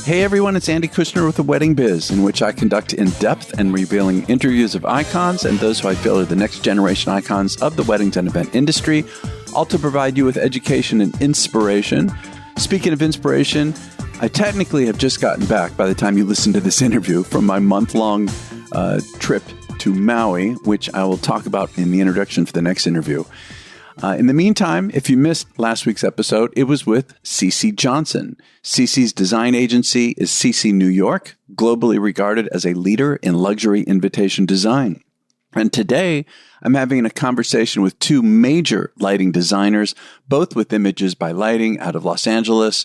Hey everyone, it's Andy Kushner with The Wedding Biz, in which I conduct in-depth and revealing interviews of icons and those who I feel are the next generation icons of the weddings and event industry, all to provide you with education and inspiration. Speaking of inspiration, I technically have just gotten back, by the time you listen to this interview, from my month-long trip to Maui, which I will talk about in the introduction for the next interview. In the meantime, if you missed last week's episode, it was with CC Johnson. CC's design agency is CC New York, globally regarded as a leader in luxury invitation design. And today, I'm having a conversation with two major lighting designers, both with Images by Lighting out of Los Angeles.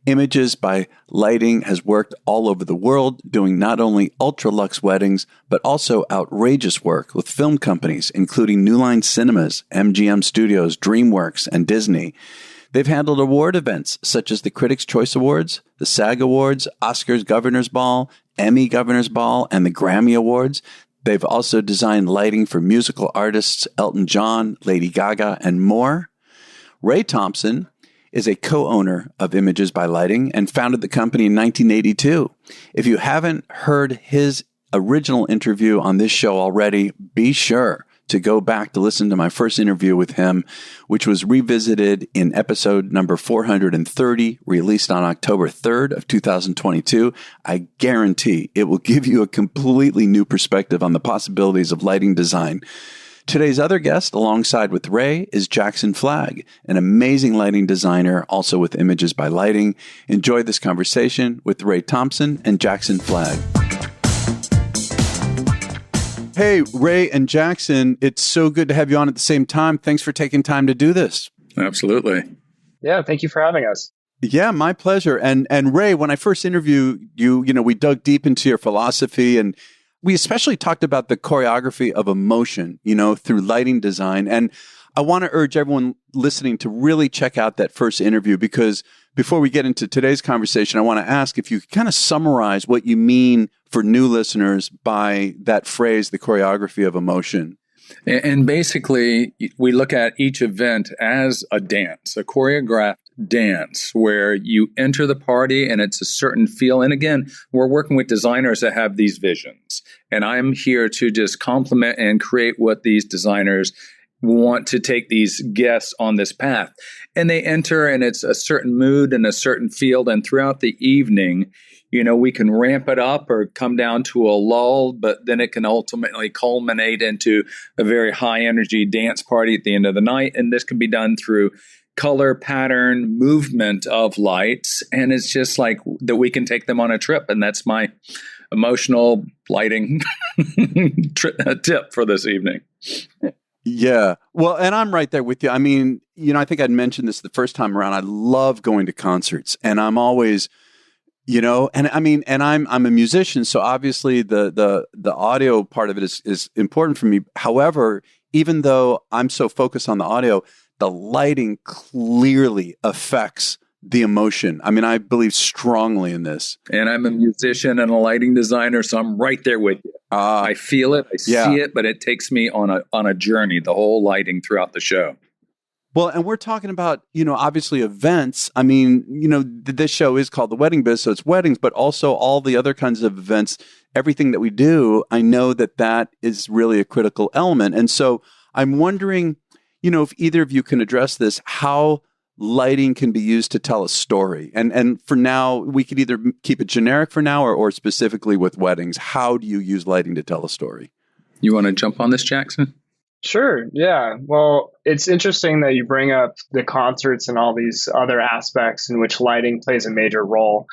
Images by Lighting has worked all over the world, doing not only ultra-luxe weddings, but also outrageous work with film companies, including New Line Cinemas, MGM Studios, DreamWorks, and Disney. They've handled award events such as the Critics' Choice Awards, the SAG Awards, Oscars Governor's Ball, Emmy Governor's Ball, and the Grammy Awards. They've also designed lighting for musical artists Elton John, Lady Gaga, and more. Ray Thompson is a co-owner of Images by Lighting and founded the company in 1982. If you haven't heard his original interview on this show already, be sure to go back to listen to my first interview with him, which was revisited in episode number 430, released on October 3rd of 2022. I guarantee it will give you a completely new perspective on the possibilities of lighting design. Today's other guest, alongside with Ray, is Jackson Flagg, an amazing lighting designer, also with Images by Lighting. Enjoy this conversation with Ray Thompson and Jackson Flagg. Hey, Ray and Jackson, it's so good to have you on at the same time. Thanks for taking time to do this. Absolutely. Yeah, thank you for having us. Yeah, my pleasure. And Ray, when I first interviewed you, we dug deep into your philosophy, and we especially talked about the choreography of emotion, through lighting design. And I want to urge everyone listening to really check out that first interview, because before we get into today's conversation, I want to ask if you could kind of summarize what you mean for new listeners by that phrase, the choreography of emotion. And basically, we look at each event as a dance, a choreographed dance where you enter the party and it's a certain feel. And again, we're working with designers that have these visions. And I'm here to just complement and create what these designers want to take these guests on this path. And they enter and it's a certain mood and a certain feel. And throughout the evening, we can ramp it up or come down to a lull, but then it can ultimately culminate into a very high energy dance party at the end of the night. And this can be done through color, pattern, movement of lights. And it's just like that we can take them on a trip. And that's my emotional lighting tip for this evening. Yeah. Well, and I'm right there with you. I mean, I think I'd mentioned this the first time around. I love going to concerts, and I'm always, and I'm a musician, so obviously the audio part of it is important for me. However, even though I'm so focused on the audio, the lighting clearly affects the emotion. I mean, I believe strongly in this. And I'm a musician and a lighting designer, so I'm right there with you. I feel it, I see it, but it takes me on a journey, the whole lighting throughout the show. Well, and we're talking about, obviously events. I mean, this show is called The Wedding Biz, so it's weddings, but also all the other kinds of events, everything that we do, I know that is really a critical element. And so I'm wondering, if either of you can address this, how lighting can be used to tell a story. And for now, we could either keep it generic for now or specifically with weddings. How do you use lighting to tell a story? You want to jump on this, Jackson? Sure. Yeah. Well, it's interesting that you bring up the concerts and all these other aspects in which lighting plays a major role.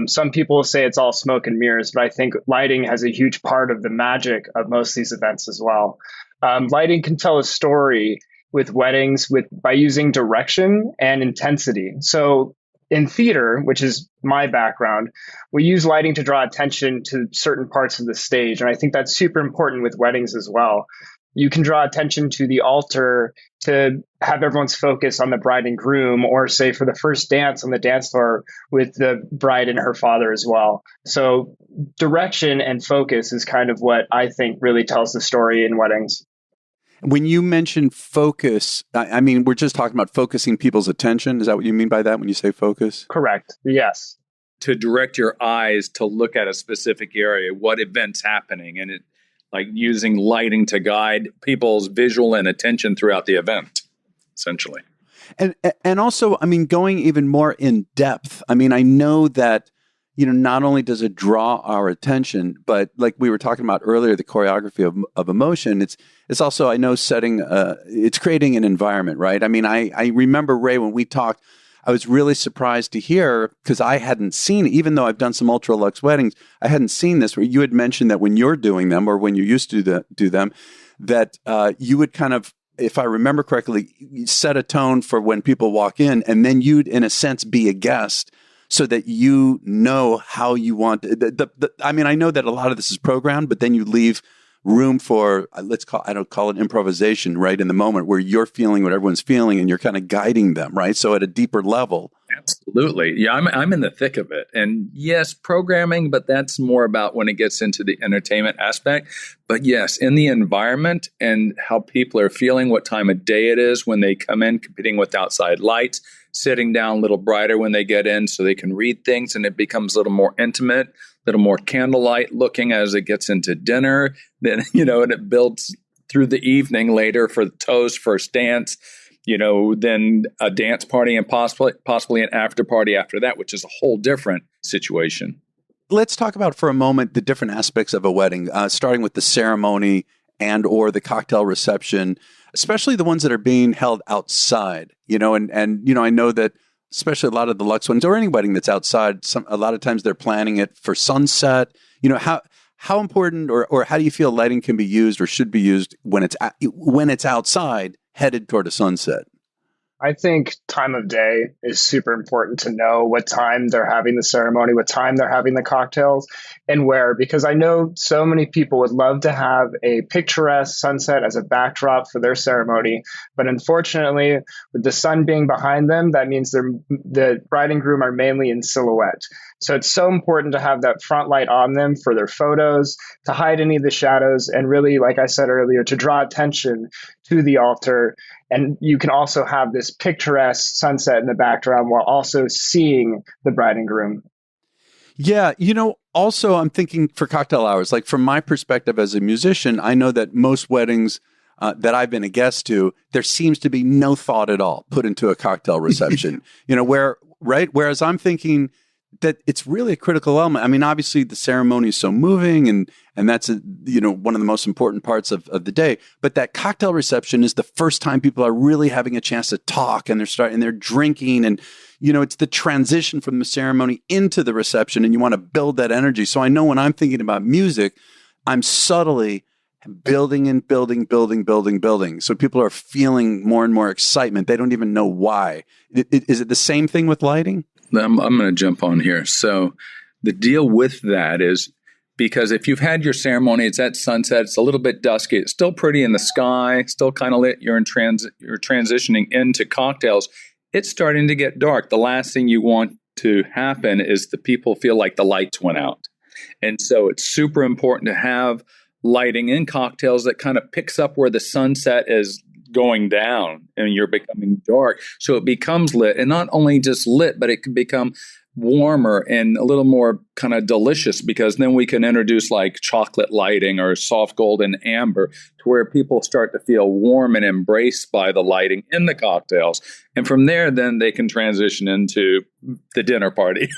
Some people say it's all smoke and mirrors, but I think lighting has a huge part of the magic of most of these events as well. Lighting can tell a story with weddings by using direction and intensity. So in theater, which is my background, we use lighting to draw attention to certain parts of the stage. And I think that's super important with weddings as well. You can draw attention to the altar to have everyone's focus on the bride and groom, or say for the first dance on the dance floor with the bride and her father as well. So direction and focus is kind of what I think really tells the story in weddings. When you mention focus, I mean, we're just talking about focusing people's attention. Is that what you mean by that when you say focus? Correct. Yes. to direct your eyes to look at a specific area, what event's happening, and it like using lighting to guide people's visual and attention throughout the event, essentially. And also, I mean, going even more in depth. I mean, I know that, not only does it draw our attention, but like we were talking about earlier, the choreography of emotion, it's also, I know, it's creating an environment, right? I mean, I remember, Ray, when we talked, I was really surprised to hear, because I hadn't seen it, even though I've done some ultra luxe weddings, I hadn't seen this, where you had mentioned that when you're doing them, or when you used to do them, that you would kind of, if I remember correctly, set a tone for when people walk in, and then you'd, in a sense, be a guest, so that you know how you want. I mean, I know that a lot of this is programmed, but then you leave room for, I don't call it improvisation, right? In the moment where you're feeling what everyone's feeling, and you're kind of guiding them, right? So at a deeper level. Absolutely. Yeah, I'm in the thick of it. And yes, programming, but that's more about when it gets into the entertainment aspect. But yes, in the environment and how people are feeling, what time of day it is when they come in, competing with outside lights, sitting down a little brighter when they get in so they can read things, and it becomes a little more intimate, a little more candlelight looking as it gets into dinner. Then, and it builds through the evening later for the toast, first dance, then a dance party, and possibly an after party after that, which is a whole different situation. Let's talk about for a moment the different aspects of a wedding, starting with the ceremony and or the cocktail reception, especially the ones that are being held outside, and I know that especially a lot of the luxe ones, or any wedding that's outside, a lot of times they're planning it for sunset. How important or how do you feel lighting can be used or should be used when it's outside headed toward a sunset? I think time of day is super important to know what time they're having the ceremony, what time they're having the cocktails, and where, because I know so many people would love to have a picturesque sunset as a backdrop for their ceremony. But unfortunately, with the sun being behind them, that means the bride and groom are mainly in silhouette. So it's so important to have that front light on them for their photos, to hide any of the shadows, and really, like I said earlier, to draw attention to the altar. And you can also have this picturesque sunset in the background while also seeing the bride and groom. Yeah. Also, I'm thinking for cocktail hours, like from my perspective as a musician, I know that most weddings that I've been a guest to, there seems to be no thought at all put into a cocktail reception, Whereas I'm thinking that it's really a critical element. I mean, obviously the ceremony is so moving and that's, one of the most important parts of the day. But that cocktail reception is the first time people are really having a chance to talk, and they're drinking, and, it's the transition from the ceremony into the reception, and you want to build that energy. So I know when I'm thinking about music, I'm subtly building and building. So people are feeling more and more excitement. They don't even know why. Is it the same thing with lighting? I'm going to jump on here. So the deal with that is, because if you've had your ceremony, it's at sunset, it's a little bit dusky, it's still pretty in the sky, still kind of lit, you're transitioning into cocktails, it's starting to get dark. The last thing you want to happen is the people feel like the lights went out. And so it's super important to have lighting in cocktails that kind of picks up where the sunset is going down and you're becoming dark. So it becomes lit, and not only just lit, but it can become warmer and a little more kind of delicious, because then we can introduce like chocolate lighting or soft golden amber to where people start to feel warm and embraced by the lighting in the cocktails. And from there, then they can transition into the dinner party.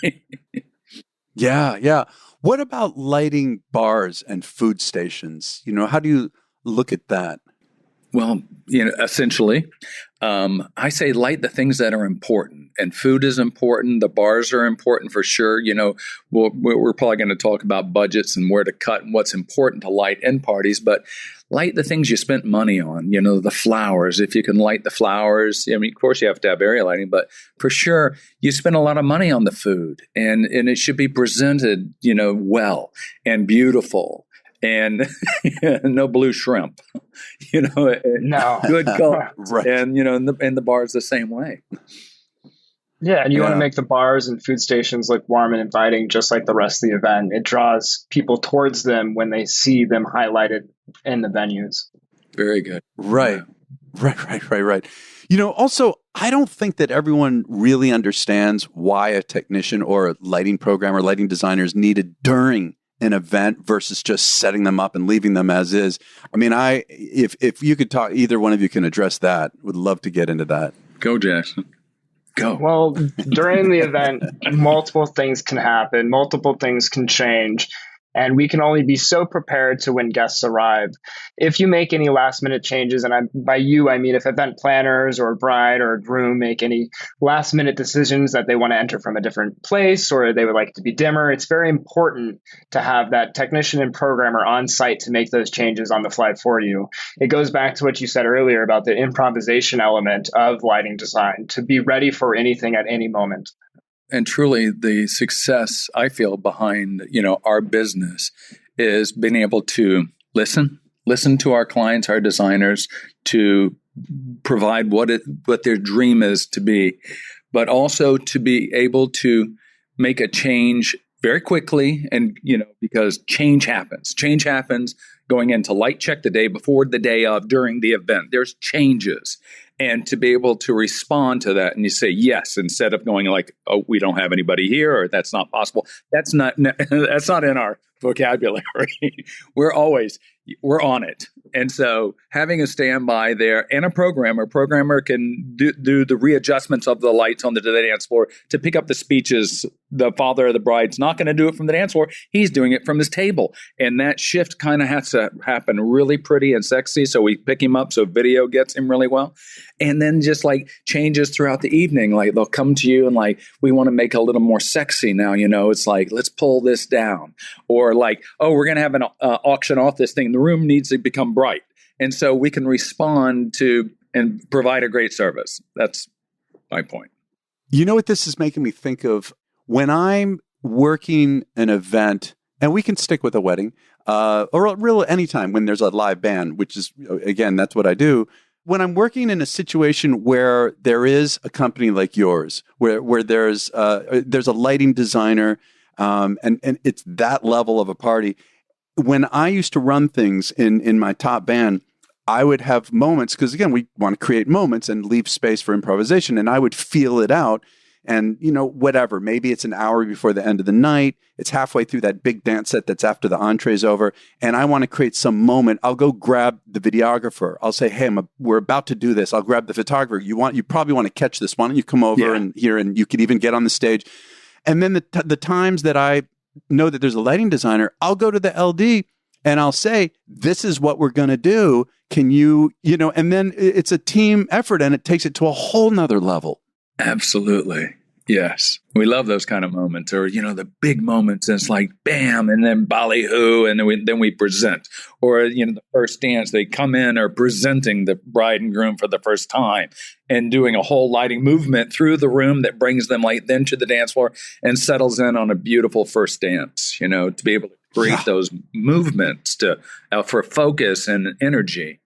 Yeah. What about lighting bars and food stations? How do you look at that? Well, essentially, I say light the things that are important, and food is important. The bars are important for sure. We're probably going to talk about budgets and where to cut and what's important to light in parties, but light the things you spent money on, the flowers. If you can light the flowers, of course you have to have area lighting, but for sure you spend a lot of money on the food, and it should be presented, well and beautiful. And no blue shrimp, no good color, right. And and the bars the same way. Yeah, and you want to make the bars and food stations look warm and inviting, just like the rest of the event. It draws people towards them when they see them highlighted in the venues. Very good. Right. Right. Also, I don't think that everyone really understands why a technician or a lighting programmer, lighting designer is needed during an event versus just setting them up and leaving them as is. I mean, if you could talk, either one of you can address that. Would love to get into that. Go, Jackson. Go. Well, during the event, multiple things can happen, multiple things can change. And we can only be so prepared to when guests arrive. If you make any last minute changes, and by you, I mean if event planners or a bride or a groom make any last minute decisions that they want to enter from a different place or they would like it to be dimmer, it's very important to have that technician and programmer on site to make those changes on the fly for you. It goes back to what you said earlier about the improvisation element of lighting design, to be ready for anything at any moment. And truly, the success I feel behind, our business is being able to listen to our clients, our designers, to provide what their dream is to be, but also to be able to make a change very quickly. And, because change happens going into light check the day before, the day of, during the event, there's changes. And to be able to respond to that and you say yes, instead of going like, oh, we don't have anybody here, or that's not possible. That's not in our vocabulary. We're on it. And so having a standby there and a programmer can do the readjustments of the lights on the dance floor to pick up the speeches. The father of the bride's not going to do it from the dance floor. He's doing it from his table. And that shift kind of has to happen really pretty and sexy. So we pick him up so video gets him really well. And then just like changes throughout the evening, like they'll come to you and like, we want to make it a little more sexy now, it's like, let's pull this down. Or like, oh, we're going to have an auction off this thing. The room needs to become bright. And so we can respond to and provide a great service. That's my point. You know what this is making me think of? When I'm working an event, and we can stick with a wedding, or really anytime when there's a live band, which is, again, that's what I do. When I'm working in a situation where there is a company like yours, where there's a lighting designer, and it's that level of a party. When I used to run things in my top band, I would have moments, because again, we want to create moments and leave space for improvisation, and I would feel it out. And, whatever, maybe it's an hour before the end of the night. It's halfway through that big dance set that's after the entree's over. And I want to create some moment. I'll go grab the videographer. I'll say, hey, we're about to do this. I'll grab the photographer. You probably want to catch this. Why don't you come over and here, and you could even get on the stage. And then the times that I know that there's a lighting designer, I'll go to the LD and I'll say, this is what we're going to do. Can you, and then it's a team effort and it takes it to a whole nother level. Absolutely. Yes. We love those kind of moments, or, the big moments. And it's like, bam, and then ballyhoo, and then we present. Or, the first dance, they come in or presenting the bride and groom for the first time and doing a whole lighting movement through the room that brings them light then to the dance floor and settles in on a beautiful first dance, to be able to create those movements for focus and energy.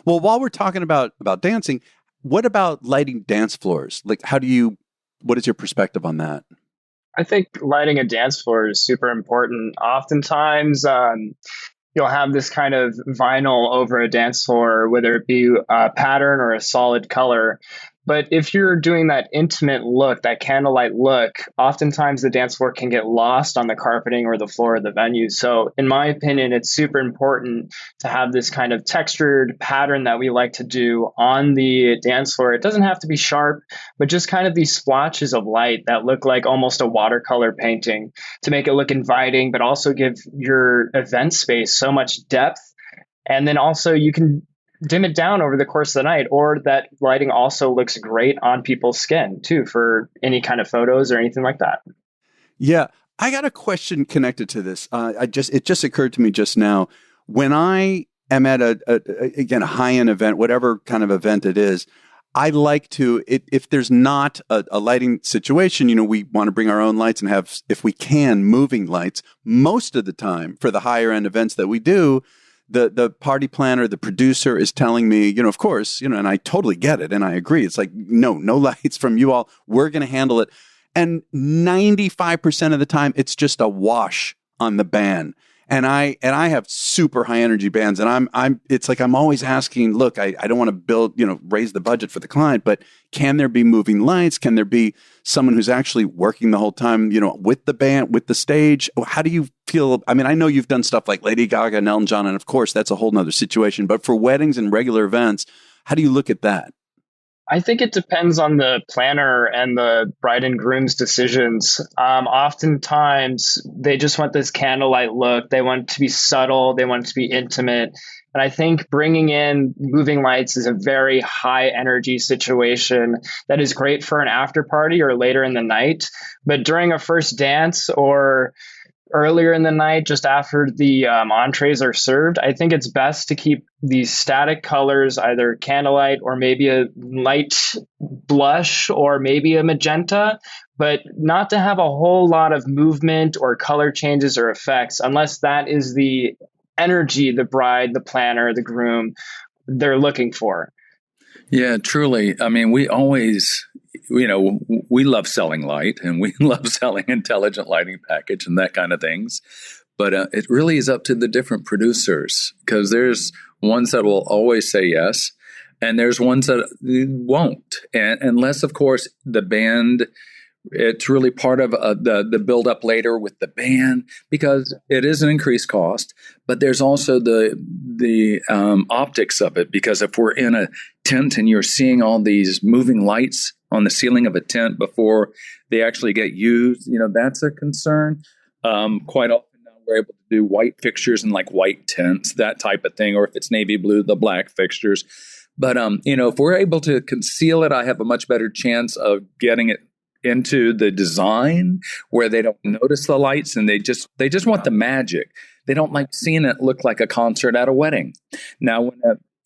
Well, while we're talking about dancing, what about lighting dance floors? Like, what is your perspective on that? I think lighting a dance floor is super important. Oftentimes, you'll have this kind of vinyl over a dance floor, whether it be a pattern or a solid color. But if you're doing that intimate look, that candlelight look, oftentimes the dance floor can get lost on the carpeting or the floor of the venue. So in my opinion, it's super important to have this kind of textured pattern that we like to do on the dance floor. It doesn't have to be sharp, but just kind of these splotches of light that look like almost a watercolor painting to make it look inviting, but also give your event space so much depth. And then also you can dim it down over the course of the night, or that lighting also looks great on people's skin too, for any kind of photos or anything like that. Yeah. I got a question connected to this. It just occurred to me just now. When I am at a high-end event, whatever kind of event it is, I like to, if there's not a lighting situation, we want to bring our own lights and have, if we can, moving lights. Most of the time for the higher end events that we do, the party planner, the producer is telling me, of course, and I totally get it. And I agree. It's like, no lights from you all. We're going to handle it. And 95% of the time, it's just a wash on the band. And I have super high energy bands, and it's like I'm always asking, look, I don't want to build, raise the budget for the client, but can there be moving lights? Can there be someone who's actually working the whole time, with the band, with the stage? How do you feel? I mean, I know you've done stuff like Lady Gaga and Elton John, and of course that's a whole nother situation, but for weddings and regular events, how do you look at that? I think it depends on the planner and the bride and groom's decisions. Oftentimes, they just want this candlelight look. They want it to be subtle. They want it to be intimate. And I think bringing in moving lights is a very high energy situation that is great for an after party or later in the night. But during a first dance or earlier in the night, just after the entrees are served, I think it's best to keep these static colors, either candlelight or maybe a light blush or maybe a magenta, but not to have a whole lot of movement or color changes or effects unless that is the energy the bride, the planner, the groom, they're looking for. Yeah, truly. I mean, we always, we love selling light and we love selling intelligent lighting package and that kind of things. But it really is up to the different producers, because there's ones that will always say yes, and there's ones that won't. And unless, of course, the band, it's really part of the build up later with the band, because it is an increased cost. But there's also the optics of it, because if we're in a tent and you're seeing all these moving lights on the ceiling of a tent before they actually get used, that's a concern. Quite often now we're able to do white fixtures and like white tents, that type of thing, or if it's navy blue, the black fixtures. But if we're able to conceal it, I have a much better chance of getting it into the design where they don't notice the lights and they just want the magic. They don't like seeing it look like a concert at a wedding. Now,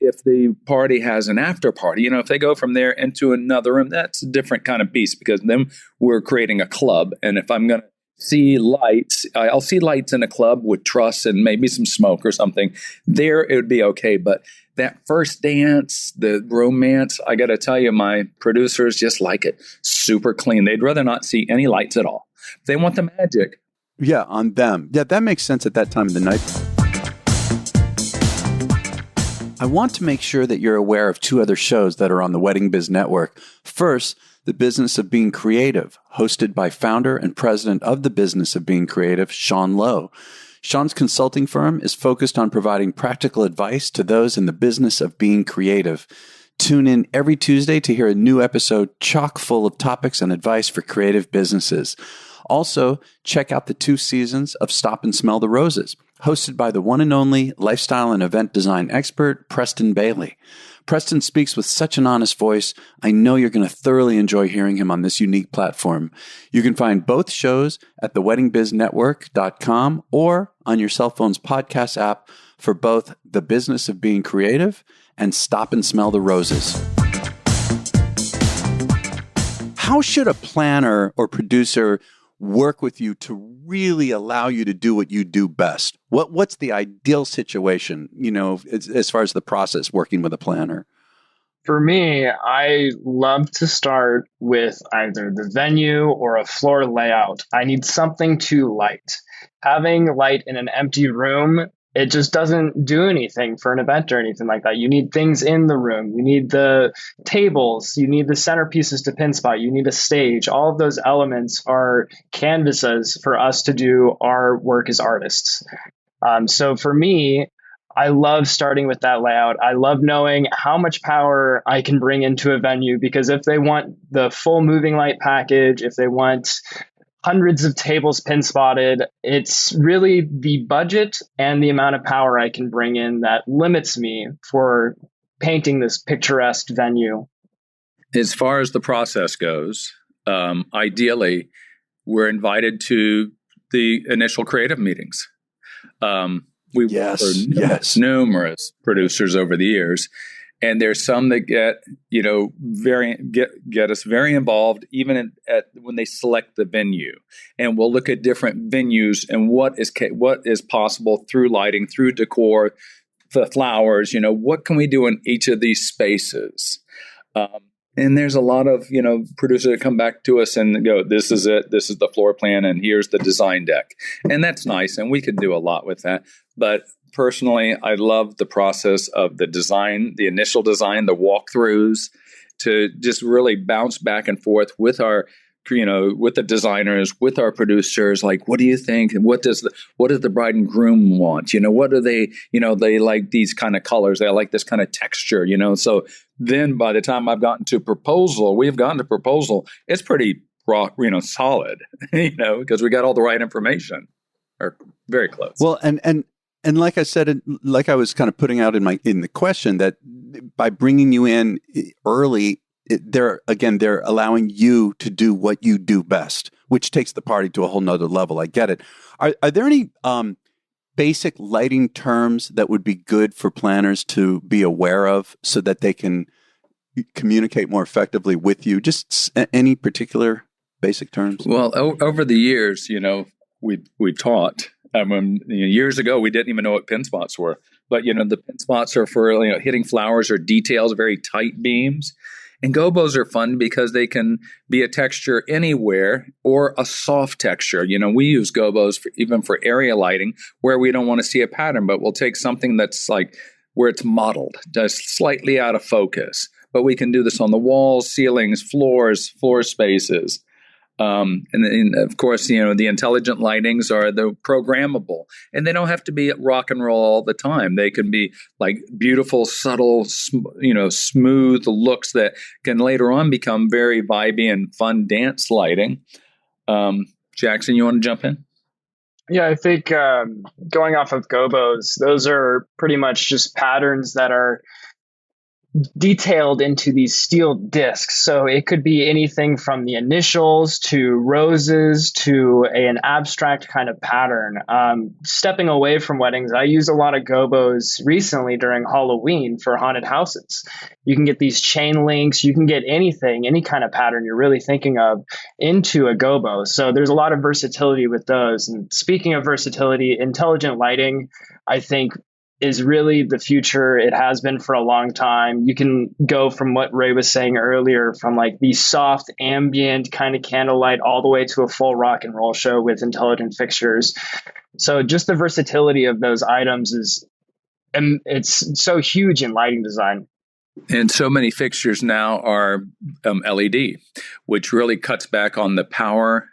if the party has an after party, if they go from there into another room, that's a different kind of piece, because then we're creating a club. And if I'm going to see lights, I'll see lights in a club with truss and maybe some smoke or something. There, it would be okay. But that first dance, the romance, I got to tell you, my producers just like it super clean. They'd rather not see any lights at all. They want the magic. Yeah, on them. Yeah, that makes sense at that time of the night. I want to make sure that you're aware of two other shows that are on the Wedding Biz Network. First, The Business of Being Creative, hosted by founder and president of The Business of Being Creative, Sean Lowe. Sean's consulting firm is focused on providing practical advice to those in the business of being creative. Tune in every Tuesday to hear a new episode chock full of topics and advice for creative businesses. Also, check out the 2 seasons of Stop and Smell the Roses, hosted by the one and only lifestyle and event design expert, Preston Bailey. Preston speaks with such an honest voice. I know you're going to thoroughly enjoy hearing him on this unique platform. You can find both shows at theweddingbiznetwork.com or on your cell phone's podcast app for both The Business of Being Creative and Stop and Smell the Roses. How should a planner or producer work with you to really allow you to do what you do best? What's the ideal situation, as far as the process working with a planner? For me, I love to start with either the venue or a floor layout. I need something to light. Having light in an empty room, it just doesn't do anything for an event or anything like that. You need things in the room. You need the tables. You need the centerpieces to pin spot. You need a stage. All of those elements are canvases for us to do our work as artists. So for me, I love starting with that layout. I love knowing how much power I can bring into a venue, because if they want the full moving light package, if they want hundreds of tables pin spotted, it's really the budget and the amount of power I can bring in that limits me for painting this picturesque venue. As far as the process goes, ideally, we're invited to the initial creative meetings. We've worked numerous producers over the years, and there's some that get us very involved, even when they select the venue. And we'll look at different venues and what is possible through lighting, through decor, the flowers. What can we do in each of these spaces? And there's a lot of, producers that come back to us and go, this is it. This is the floor plan. And here's the design deck. And that's nice. And we could do a lot with that. But personally, I love the process of the design, the initial design, the walkthroughs, to just really bounce back and forth with our, with the designers, with our producers. Like, what do you think? What does the bride and groom want? What do they, they like these kind of colors. They like this kind of texture, So then by the time we've gotten to proposal, it's pretty raw, solid, because we got all the right information, or very close. Well, and like I said, like I was kind of putting out in the question, that by bringing you in early, they're allowing you to do what you do best, which takes the party to a whole nother level. I get it. Are there any basic lighting terms that would be good for planners to be aware of so that they can communicate more effectively with you? Just any particular basic terms? Well, over the years, we've taught. Years ago, we didn't even know what pin spots were. But, the pin spots are for hitting flowers or details, very tight beams. And gobos are fun because they can be a texture anywhere or a soft texture. We use gobos even for area lighting where we don't want to see a pattern, but we'll take something that's like where it's modeled, just slightly out of focus. But we can do this on the walls, ceilings, floor spaces. And then, of course, the intelligent lightings are the programmable, and they don't have to be rock and roll all the time. They can be like beautiful, subtle, smooth looks that can later on become very vibey and fun dance lighting. Jackson, you want to jump in? Yeah, I think going off of gobos, those are pretty much just patterns that are detailed into these steel discs. So it could be anything from the initials to roses to an abstract kind of pattern. Stepping away from weddings, I use a lot of gobos recently during Halloween for haunted houses. You can get these chain links, you can get anything, any kind of pattern you're really thinking of into a gobo. So there's a lot of versatility with those. And speaking of versatility, intelligent lighting, I think, is really the future. It has been for a long time. You can go from what Ray was saying earlier, from like the soft ambient kind of candlelight all the way to a full rock and roll show with intelligent fixtures. So just the versatility of those items it's so huge in lighting design. And so many fixtures now are LED, which really cuts back on the power,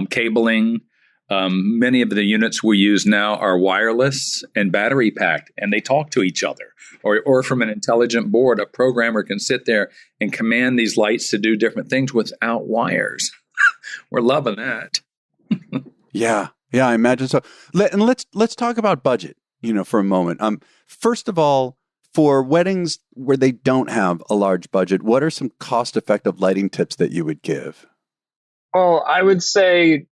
cabling. Many of the units we use now are wireless and battery packed, and they talk to each other. Or from an intelligent board, a programmer can sit there and command these lights to do different things without wires. We're loving that. Yeah, I imagine so. Let's talk about budget, for a moment. First of all, for weddings where they don't have a large budget, what are some cost-effective lighting tips that you would give? Well, I would say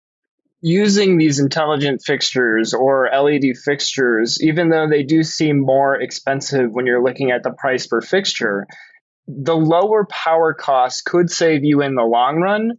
using these intelligent fixtures or LED fixtures, even though they do seem more expensive when you're looking at the price per fixture, the lower power costs could save you in the long run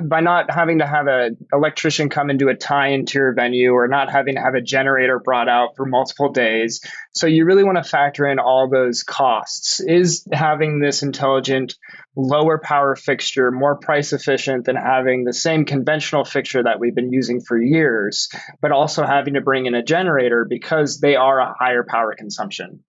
by not having to have an electrician come and do a tie-in to your venue, or not having to have a generator brought out for multiple days. So you really want to factor in all those costs. Is having this intelligent lower power fixture more price efficient than having the same conventional fixture that we've been using for years, but also having to bring in a generator because they are a higher power consumption?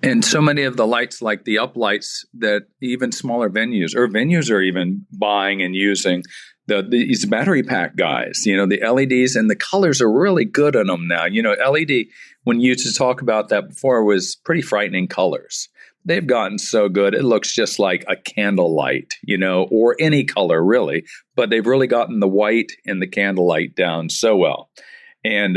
And so many of the lights, like the uplights, that even smaller venues are even buying and using, these battery pack guys, the LEDs, and the colors are really good on them now. LED, when you used to talk about that before, was pretty frightening colors. They've gotten so good. It looks just like a candlelight, or any color really, but they've really gotten the white and the candlelight down so well. And,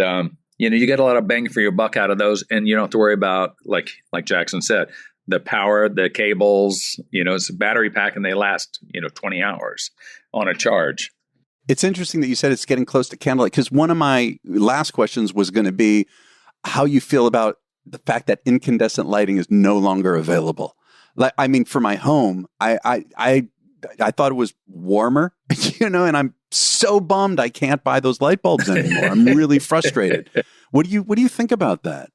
you get a lot of bang for your buck out of those, and you don't have to worry about, like Jackson said, the power, the cables. It's a battery pack, and they last 20 hours on a charge. It's interesting that you said it's getting close to candlelight, because one of my last questions was going to be how you feel about the fact that incandescent lighting is no longer available. For my home, I thought it was warmer, and I'm so bummed I can't buy those light bulbs anymore. I'm really frustrated. What do you think about that?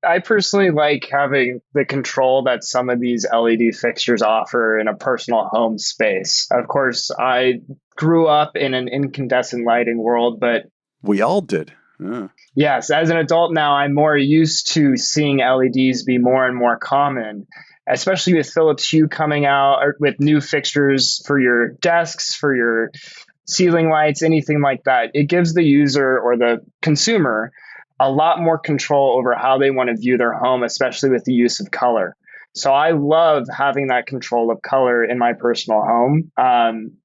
I personally like having the control that some of these LED fixtures offer in a personal home space. Of course, I grew up in an incandescent lighting world, but We all did. Yeah. yes, as an adult now, I'm more used to seeing LEDs be more and more common, especially with Philips Hue coming out or with new fixtures for your desks, for your ceiling lights, anything like that. It gives the user or the consumer a lot more control over how they want to view their home, especially with the use of color. So I love having that control of color in my personal home.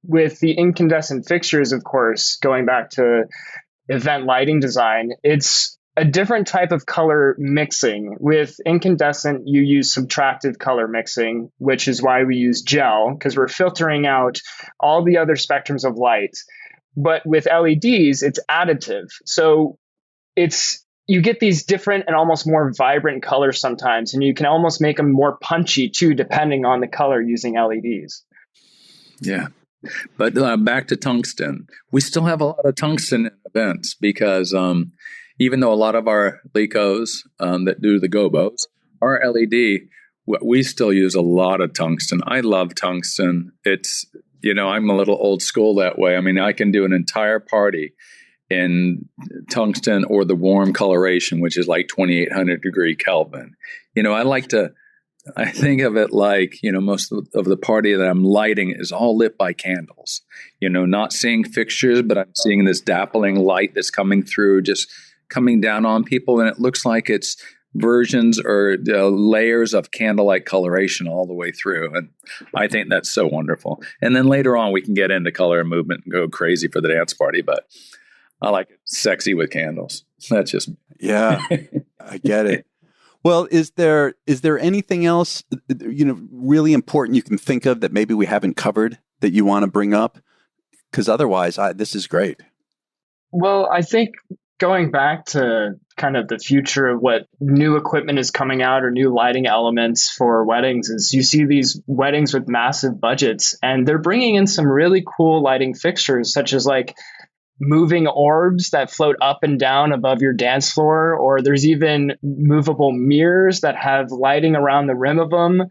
With the incandescent fixtures, of course, going back to event lighting design, it's a different type of color mixing. With incandescent, you use subtractive color mixing, which is why we use gel, because we're filtering out all the other spectrums of light. But with LEDs, it's additive. So you get these different and almost more vibrant colors sometimes, and you can almost make them more punchy too, depending on the color using LEDs. Yeah. But back to tungsten. We still have a lot of tungsten in events because even though a lot of our Lecos that do the Gobos are LED, we still use a lot of tungsten. I love tungsten. It's, I'm a little old school that way. I mean, I can do an entire party in tungsten or the warm coloration, which is like 2800 degree Kelvin. I think of it like, most of the party that I'm lighting is all lit by candles, not seeing fixtures, but I'm seeing this dappling light that's coming through, just coming down on people. And it looks like it's versions or layers of candlelight coloration all the way through. And I think that's so wonderful. And then later on, we can get into color and movement and go crazy for the dance party. But I like it sexy with candles. That's just Yeah, I get it. Well, is there anything else, really important you can think of that maybe we haven't covered that you want to bring up? Because otherwise, this is great. Well, I think going back to kind of the future of what new equipment is coming out or new lighting elements for weddings is you see these weddings with massive budgets, and they're bringing in some really cool lighting fixtures, such as like moving orbs that float up and down above your dance floor, or there's even movable mirrors that have lighting around the rim of them.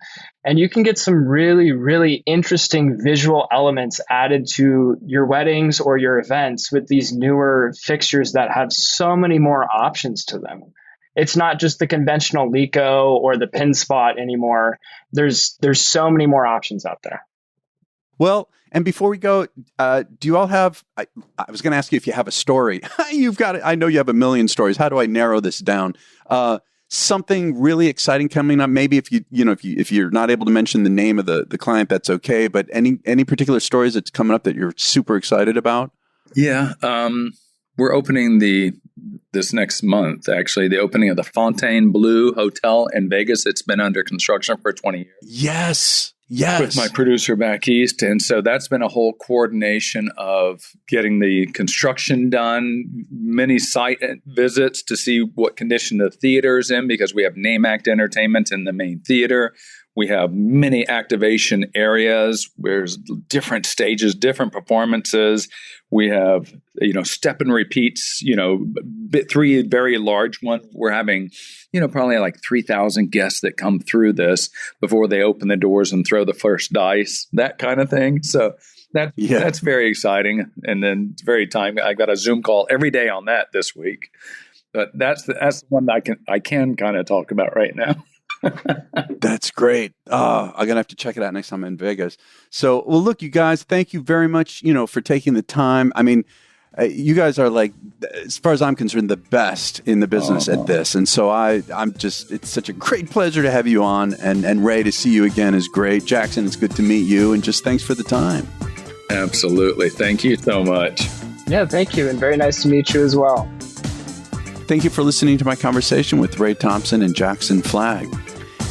And you can get some really, really interesting visual elements added to your weddings or your events with these newer fixtures that have so many more options to them. It's not just the conventional Leco or the pin spot anymore. There's so many more options out there. Well, and before we go, do you all have, I was going to ask you if you have a story. You've got it. I know you have a million stories. How do I narrow this down? Something really exciting coming up. Maybe if you're not able to mention the name of the client, that's okay. But any particular stories that's coming up that you're super excited about? Yeah. We're opening this next month, actually, the opening of the Fontainebleau Hotel in Vegas. It's been under construction for 20 years. Yes. With my producer back east. And so that's been a whole coordination of getting the construction done, many site visits to see what condition the theater is in, because we have name act entertainment in the main theater. We have many activation areas. There's different stages, different performances. We have, step and repeats, 3 very large ones. We're having, probably like 3,000 guests that come through this before they open the doors and throw the first dice, that kind of thing. So that's very exciting. And then it's very timely. I got a Zoom call every day on that this week. But that's the one that I can kind of talk about right now. That's great. I'm going to have to check it out next time I'm in Vegas. So, well, look, you guys, thank you very much, for taking the time. I mean, you guys are like, as far as I'm concerned, the best in the business at this. And so it's such a great pleasure to have you on, and Ray, to see you again is great. Jackson, it's good to meet you, and just thanks for the time. Absolutely. Thank you so much. Yeah, thank you. And very nice to meet you as well. Thank you for listening to my conversation with Ray Thompson and Jackson Flagg.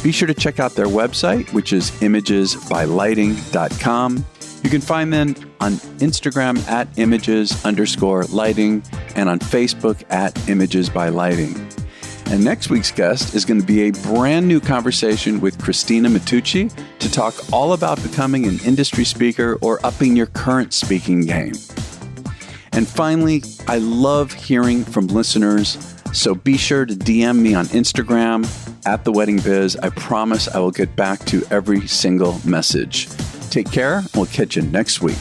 Be sure to check out their website, which is imagesbylighting.com. You can find them on Instagram at images_lighting and on Facebook at Images by Lighting. And next week's guest is going to be a brand new conversation with Christina Matucci to talk all about becoming an industry speaker or upping your current speaking game. And finally, I love hearing from listeners So be sure to DM me on Instagram at The Wedding Biz. I promise I will get back to every single message. Take care. We'll catch you next week.